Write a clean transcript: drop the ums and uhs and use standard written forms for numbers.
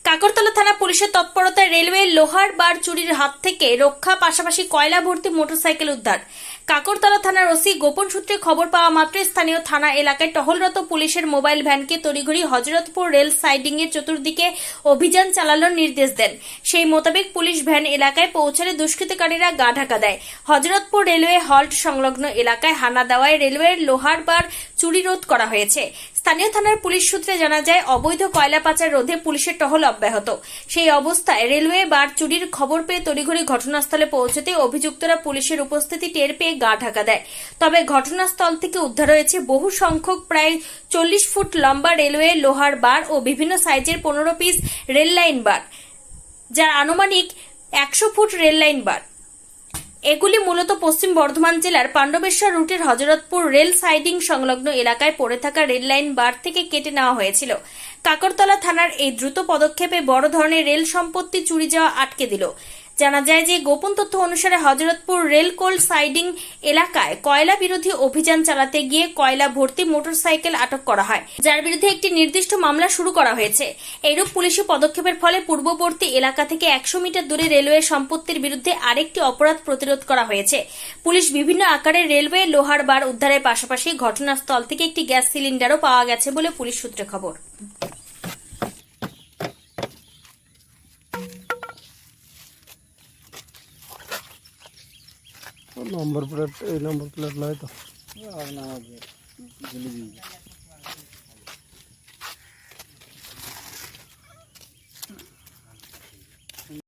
কাকরতলা থানা পুলিশের তৎপরতায় রেলওয়ে লোহার বার চুরির হাত থেকে রক্ষা, পাশাপাশি কয়লা ভর্তি মোটরসাইকেল উদ্ধার। কাকরতলা থানার ওসি গোপন সূত্রে খবর পাওয়া মাত্রই স্থানীয় থানা এলাকায় টহলরত পুলিশের মোবাইল ভ্যানকে তড়িঘড়ি হযরতপুর রেল সাইডিং এর চতুর্দিকে অভিযান চালানোর নির্দেশ দেন। সেই মোতাবেক পুলিশ ভ্যান এলাকায় পৌঁছালে দুষ্কৃতকারীরা গা ঢাকা দেয়। হযরতপুর রেলওয়ে হল্ট সংলগ্ন এলাকায় হানা দেওয়ায় রেলওয়ের লোহার বার চুরি রোধ করা হয়েছে। স্থানীয় থানার পুলিশ সূত্রে জানা যায়, অবৈধ কয়লা পাচার রোধে পুলিশের টহল অব্যাহত। সেই অবস্থায় রেলওয়ে বার চুরির খবর পেয়ে তড়িঘড়ি ঘটনাস্থলে পৌঁছতে অভিযুক্তরা পুলিশের উপস্থিতি টের পেয়ে গা ঢাকা দেয়। তবে ঘটনাস্থল থেকে উদ্ধার হয়েছে বহু সংখ্যক প্রায় 40 ফুট লম্বা রেলওয়ে লোহার বার ও বিভিন্ন সাইজের 15 পিস রেল লাইন বার, যার আনুমানিক 100 ফুট রেল লাইন বার। এগুলি মূলত পশ্চিম বর্ধমান জেলার পাণ্ডবেশ্বর রুটের হযরতপুর রেল সাইডিং সংলগ্ন এলাকায় পড়ে থাকা রেল লাইন বার থেকে কেটে নেওয়া হয়েছিল। কাকরতলা থানার এই দ্রুত পদক্ষেপে বড় ধরনের রেল সম্পত্তি চুরি যাওয়া আটকে দিল। জানা যায় যে, গোপন তথ্য অনুসারে হযরতপুর রেল কোল্ড সাইডিং এলাকায় কয়লা বিরোধী অভিযান চালাতে গিয়ে কয়লা ভর্তি মোটরসাইকেল আটক করা হয়, যার বিরুদ্ধে একটি নির্দিষ্ট মামলা শুরু করা হয়েছে। এইরূপ পুলিশি পদক্ষেপের ফলে পূর্ববর্তী এলাকা থেকে 100 মিটার দূরে রেলওয়ে সম্পত্তির বিরুদ্ধে আরেকটি অপরাধ প্রতিরোধ করা হয়েছে। পুলিশ বিভিন্ন আকারের রেলওয়ে লোহার বার উদ্ধারের পাশাপাশি ঘটনাস্থল থেকে একটি গ্যাস সিলিন্ডারও পাওয়া গেছে বলে পুলিশ সূত্রে খবর। नंबर प्लेट नंबर प्लेट लाए तो